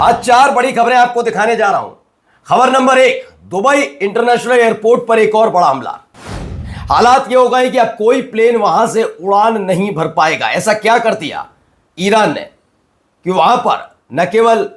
आज 4 बड़ी खबरें आपको दिखाने जा रहा हूं। खबर नंबर 1, दुबई इंटरनेशनल एयरपोर्ट पर एक और बड़ा हमला। हालात ये हो गए कि अब कोई प्लेन वहां से उड़ान नहीं भर पाएगा। ऐसा क्या कर दिया ईरान ने कि वहां पर न केवल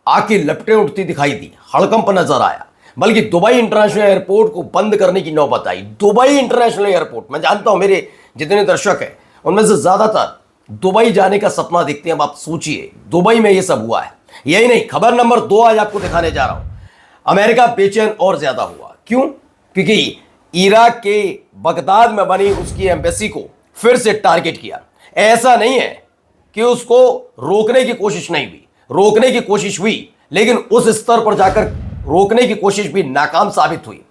आग की लपटें उठती दिखाई दी, हड़कंप नजर आया, बल्कि दुबई इंटरनेशनल एयरपोर्ट को बंद करने की नौबत आई। दुबई इंटरनेशनल एयरपोर्ट, मैं जानता हूं मेरे जितने दर्शक हैं उनमें से ज्यादातर दुबई जाने का सपना देखते हैं। अब आप सोचिए दुबई में यह सब हुआ है। यही नहीं, खबर नंबर 2 आज आपको दिखाने जा रहा हूं। अमेरिका बेचैन और ज्यादा हुआ। क्यों? क्योंकि इराक के बगदाद में बनी उसकी एम्बेसी को फिर से टारगेट किया। ऐसा नहीं है कि उसको रोकने की कोशिश नहीं हुई, रोकने की कोशिश हुई, लेकिन उस स्तर पर जाकर रोकने की कोशिश भी नाकाम साबित हुई।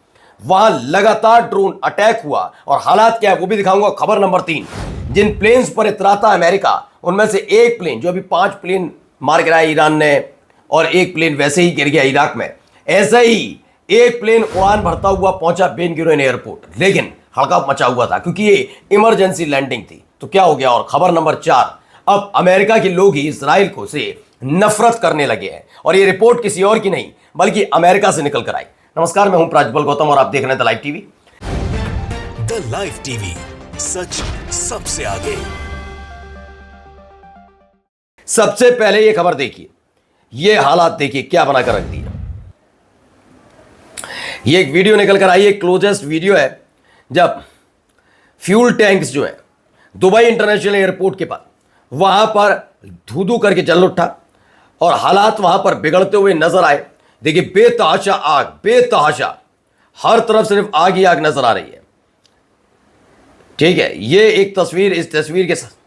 वहां लगातार ड्रोन अटैक हुआ और हालात क्या है वो भी दिखाऊंगा। खबर नंबर 3, जिन प्लेन्स पर इतराता अमेरिका उनमें से एक प्लेन, जो अभी 5 प्लेन मार गिराया ईरान ने और एक प्लेन वैसे ही गिर गया इराक में, ऐसा ही एक प्लेन उड़ान भरता हुआ पहुंचा बेन गुरियन एयरपोर्ट, लेकिन हड़कंप मचा हुआ था क्योंकि ये इमरजेंसी लैंडिंग थी। तो क्या हो गया? और खबर नंबर 4, अब अमेरिका के लोग ही इजराइल को से नफरत करने लगे हैं और ये रिपोर्ट किसी और की नहीं बल्कि अमेरिका से निकल कर आई। नमस्कार, मैं हूं प्राज्वल गौतम और आप देख रहे हैं the live TV. The live TV, सच सबसे आगे। सबसे पहले ये खबर देखिए, ये हालात देखिए क्या बनाकर रख दिया। ये एक वीडियो निकल कर आई है, क्लोजेस्ट वीडियो है, जब फ्यूल टैंक्स जो है दुबई इंटरनेशनल एयरपोर्ट के पास, वहां पर धू धू करके जल उठा और हालात वहां पर बिगड़ते हुए नजर आए। देखिए बेतहाशा आग, बेतहाशा, हर तरफ सिर्फ आग ही आग नजर आ रही है। ठीक है, ये एक तस्वीर, इस तस्वीर के साथ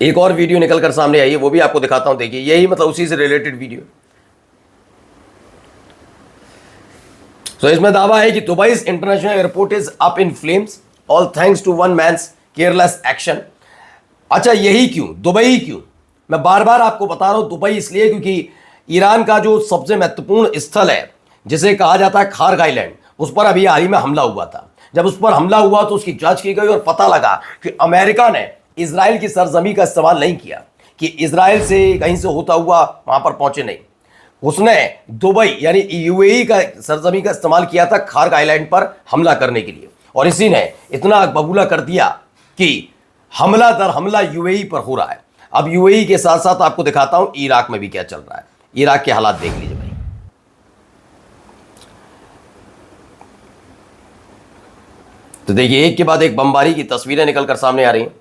एक और वीडियो निकलकर सामने आई है, वो भी आपको दिखाता हूं। देखिए यही मतलब उसी से रिलेटेड वीडियो। तो इसमें दावा है कि Dubai international airport is up in flames all thanks to one man's careless action. अच्छा, यही क्यों? दुबई क्यों? मैं बार बार आपको बता रहा हूं दुबई इसलिए क्योंकि ईरान का जो सबसे महत्वपूर्ण स्थल है जिसे कहा जाता है खार्ग आइलैंड, उस पर अभी हाल ही में हमला हुआ था। जब उस पर हमला हुआ तो उसकी जांच की गई और पता लगा कि अमेरिका ने इजराइल की सरजमी का इस्तेमाल नहीं किया, कि इजराइल से कहीं से होता हुआ वहां पर पहुंचे नहीं। उसने दुबई यानी यूएई का सरजमी का इस्तेमाल किया था खार्ग आइलैंड पर हमला करने के लिए, और इसी ने इतना बबूला कर दिया कि हमला दर हमला यूएई पर हो रहा है। अब यूएई के साथ साथ आपको दिखाता हूं इराक में भी क्या चल रहा है। इराक के हालात देख लीजिए भाई। तो देखिए एक के बाद एक बमबारी की तस्वीरें निकलकर सामने आ रही हैं।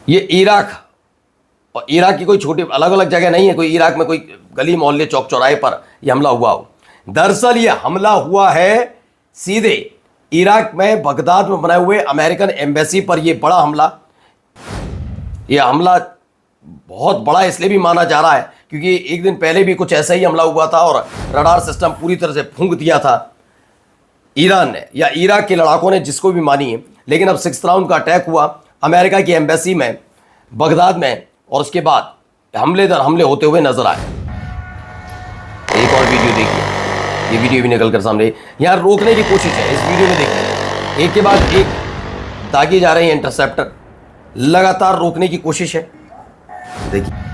ये इराक, और इराक की कोई छोटी अलग अलग जगह नहीं है, कोई इराक में कोई गली मोहल्ले चौक चौराहे पर यह हमला हुआ हो। दरअसल यह हमला हुआ है सीधे इराक में बगदाद में बनाए हुए अमेरिकन एम्बेसी पर। यह बड़ा हमला, यह हमला बहुत बड़ा इसलिए भी माना जा रहा है क्योंकि एक दिन पहले भी कुछ ऐसा ही हमला हुआ था और रडार सिस्टम पूरी तरह से फूंक दिया था ईरान ने या इराक के लड़ाकों ने, जिसको भी मानी है। लेकिन अब 6th राउंड का अटैक हुआ अमेरिका की एम्बेसी में बगदाद में और उसके बाद हमले दर हमले होते हुए नजर आए। एक और वीडियो देखिए, ये वीडियो भी निकल कर सामने, यहां रोकने की कोशिश है। इस वीडियो में देखिए एक के बाद एक दागे जा रहे हैं इंटरसेप्टर, लगातार रोकने की कोशिश है। देखिए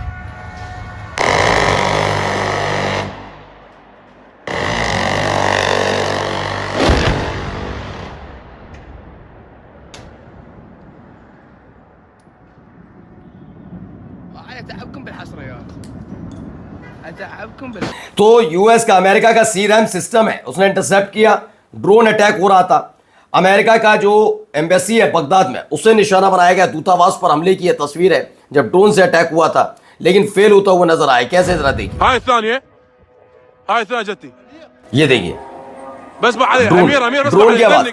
तो यूएस का, अमेरिका का सीरैम सिस्टम है, उसने इंटरसेप्ट किया। ड्रोन अटैक हो रहा था। अमेरिका का जो एम्बेसी है बगदाद में उसे निशाना बनाया गया, दूतावास पर हमले की तस्वीर है जब ड्रोन से अटैक हुआ था, लेकिन फेल होता हुआ नजर आया। कैसे? जरा देखिए, ये देखिए बस अमीर ड्रोन की आवाज।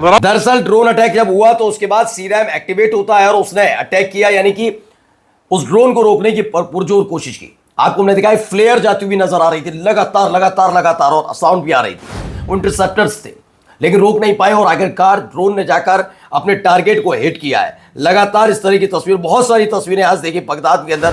दरअसल ड्रोन अटैक जब हुआ तो उसके बाद सीरैम एक्टिवेट होता है और उसने अटैक किया, यानी कि उस ड्रोन को रोकने की पुरजोर कोशिश की। आपको हमने दिखाया फ्लेयर जाती हुई नजर आ रही थी, लगातार लगातार लगातार, और साउंड भी आ रही थी। वो इंटरसेप्टर्स थे लेकिन रोक नहीं पाए और आखिरकार ड्रोन ने जाकर अपने टारगेट को हिट किया है। लगातार इस तरह की तस्वीर, बहुत सारी तस्वीरें आज देखिए बगदाद के अंदर।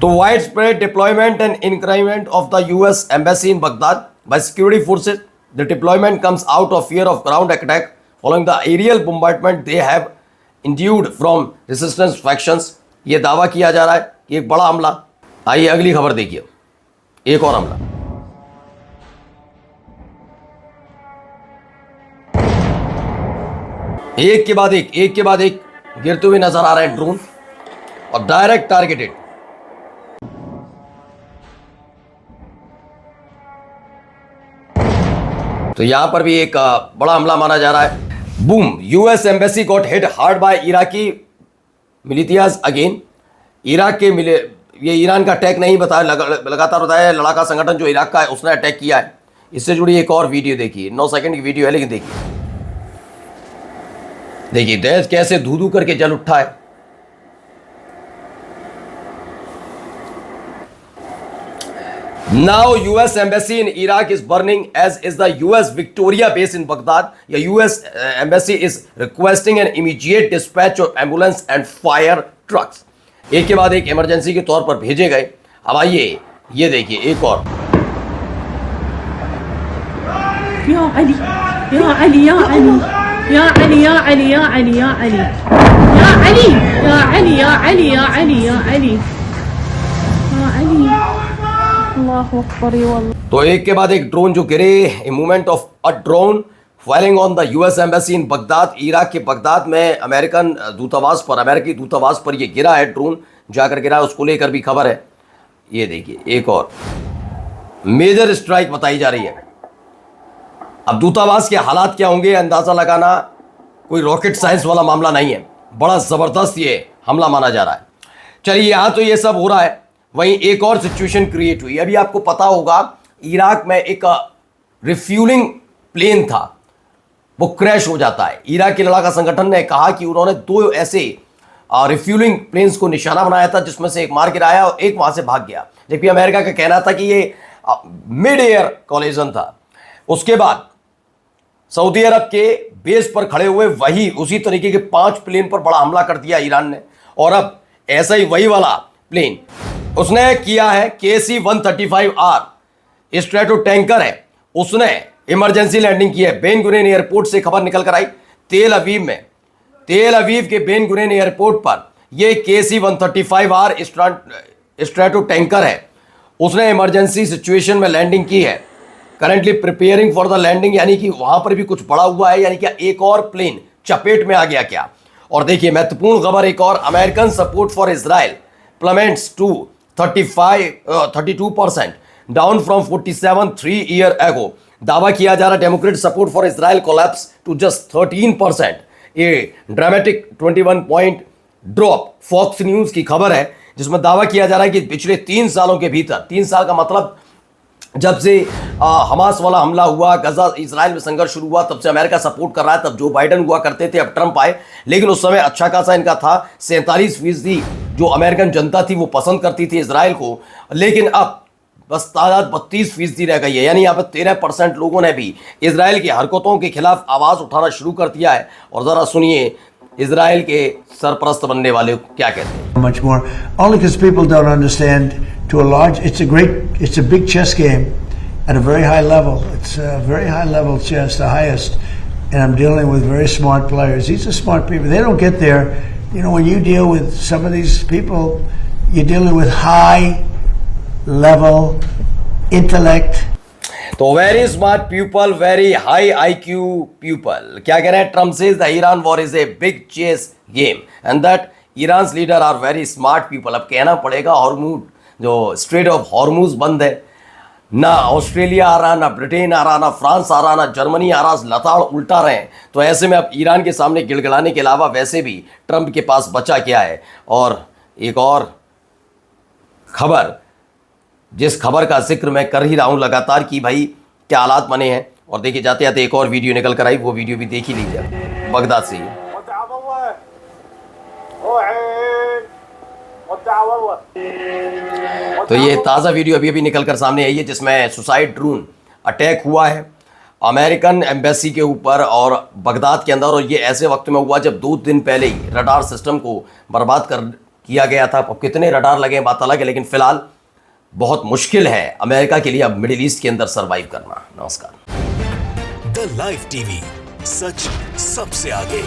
तो wide spread deployment and increment of the US embassy in Baghdad by security forces. The deployment comes out of fear of ground attack following the aerial bombardment they have induced from resistance factions. ये दावा किया जा रहा है कि एक बड़ा हमला। आइए अगली खबर देखिए, एक और हमला। एक के बाद एक गिरते हुए नजर आ रहे हैं ड्रोन और डायरेक्ट टारगेटेड। तो यहां पर भी एक बड़ा हमला माना जा रहा है। Boom, US embassy got hit hard by Iraqi militias again. Iraq के मिले, ये ईरान का अटैक नहीं बताया, लगातार बताया लड़ाका संगठन जो इराक का है उसने अटैक किया है। इससे जुड़ी एक और वीडियो देखिए, 9 सेकंड की वीडियो है लेकिन देखिए देश कैसे धू धू करके जल उठा है। Now US embassy in Iraq is burning, as is the US Victoria base in Baghdad. The US embassy is requesting an immediate dispatch of ambulance and fire trucks. एक के बाद एक इमरजेंसी के तौर पर भेजे गए। अब आइए ये देखिए एक और। या अली या अली या अली या अली या अली या अली या अली या अली या अली या अली या अली या अली या अली। तो एक के बाद एक ड्रोन जो गिरे, a movement of a drone firing on the US embassy in Baghdad. Iraq के बगदाद में अमेरिकन दूतावास पर, अमेरिकी दूतावास पर यह गिरा है ड्रोन, जाकर गिरा, उसको लेकर भी खबर है। ये देखिए एक और मेजर स्ट्राइक बताई जा रही है। अब दूतावास के हालात क्या होंगे अंदाजा लगाना कोई रॉकेट साइंस वाला मामला नहीं है, बड़ा जबरदस्त ये हमला माना जा रहा है। चलिए यहां तो ये सब हो रहा है, वहीं एक और सिचुएशन क्रिएट हुई। अभी आपको पता होगा इराक में एक रिफ्यूलिंग प्लेन था, वो क्रैश हो जाता है। इराक के लड़ाका संगठन ने कहा कि उन्होंने 2 ऐसे रिफ्यूलिंग प्लेन्स को निशाना बनाया था जिसमें से एक मार गिराया और एक वहां से भाग गया, जबकि अमेरिका का कहना था कि ये मिड एयर कोलिजन था। उसके बाद सऊदी अरब के बेस पर खड़े हुए उसी तरीके के 5 प्लेन पर बड़ा हमला कर दिया ईरान ने। और अब ऐसा ही वही वाला प्लेन उसने किया है, KC-135R स्ट्रेटो टैंकर है, उसने इमरजेंसी लैंडिंग की है। बेन गुरेन एयरपोर्ट से खबर निकल कर आई, तेल अवीव के बेन गुरेन एयरपोर्ट पर यह KC-135R स्ट्रेटो टैंकर है, उसने इमरजेंसी सिचुएशन में लैंडिंग की है। Currently preparing for the landing, यानी कि वहां पर भी कुछ बड़ा हुआ है, यानी कि एक और प्लेन चपेट में आ गया क्या। और देखिए महत्वपूर्ण खबर एक और, American support for Israel plummets to 32% down from 47 3 year ago. दावा किया जा रहा है Democrat support for Israel collapse to just 13%, a dramatic 21 point drop. Fox News की खबर है जिसमें दावा किया जा रहा है कि पिछले 3 सालों के भीतर, 3 साल का मतलब जब से हमास वाला हमला हुआ, गजा इजराइल में संघर्ष शुरू हुआ, तब से अमेरिका सपोर्ट कर रहा है। तब जो बाइडन हुआ करते थे, अब ट्रंप आए, लेकिन उस समय अच्छा खासा इनका था। 47% जो अमेरिकन जनता थी वो पसंद करती थी इजराइल को, लेकिन अब बस तादाद 32% रह गई है। यानी यहाँ पर 13% लोगों ने भी इजराइल की हरकतों के खिलाफ आवाज उठाना शुरू कर दिया है। और जरा सुनिए इजराइल के सरपरस्त बनने वाले क्या कहते हैं। Much more, only because people don't understand. To a large, it's a big chess game at a very high level. It's a very high level chess, the highest. And I'm dealing with very smart players. These are smart people. They don't get there. You know, when you deal with some of these people, you're dealing with high level intellect. तो very smart people, very high IQ people क्या कह रहे हैं? Trump says the Iran war is a big chess game and that Iran leader are very smart people. अब कहना पड़ेगा Hormuz, जो straight of Hormuz बंद है, ना ऑस्ट्रेलिया आ रहा, ना ब्रिटेन आ रहा, ना फ्रांस आ रहा, ना जर्मनी आ रहा, लताड़ उल्टा रहे हैं। तो ऐसे में अब ईरान के सामने गिड़गिड़ाने के अलावा वैसे भी ट्रंप के पास बचा क्या है। और एक और खबर, जिस खबर का जिक्र मैं कर ही रहा हूं लगातार कि भाई क्या हालात बने हैं, और देखिए जाते जाते एक और वीडियो निकल कर आई, वो वीडियो भी देख ही लीजिए बगदाद से ही। तो ये ताज़ा वीडियो अभी अभी निकल कर सामने आई है जिसमें सुसाइड ड्रोन अटैक हुआ है अमेरिकन एम्बेसी के ऊपर और बगदाद के अंदर। और ये ऐसे वक्त में हुआ जब 2 दिन पहले ही रडार सिस्टम को बर्बाद किया गया था। अब कितने रडार लगे हैं बात अलग है, लेकिन फिलहाल बहुत मुश्किल है अमेरिका के लिए अब मिडिल ईस्ट के अंदर सरवाइव करना। नमस्कार। द लाइव टीवी, सच सबसे आगे।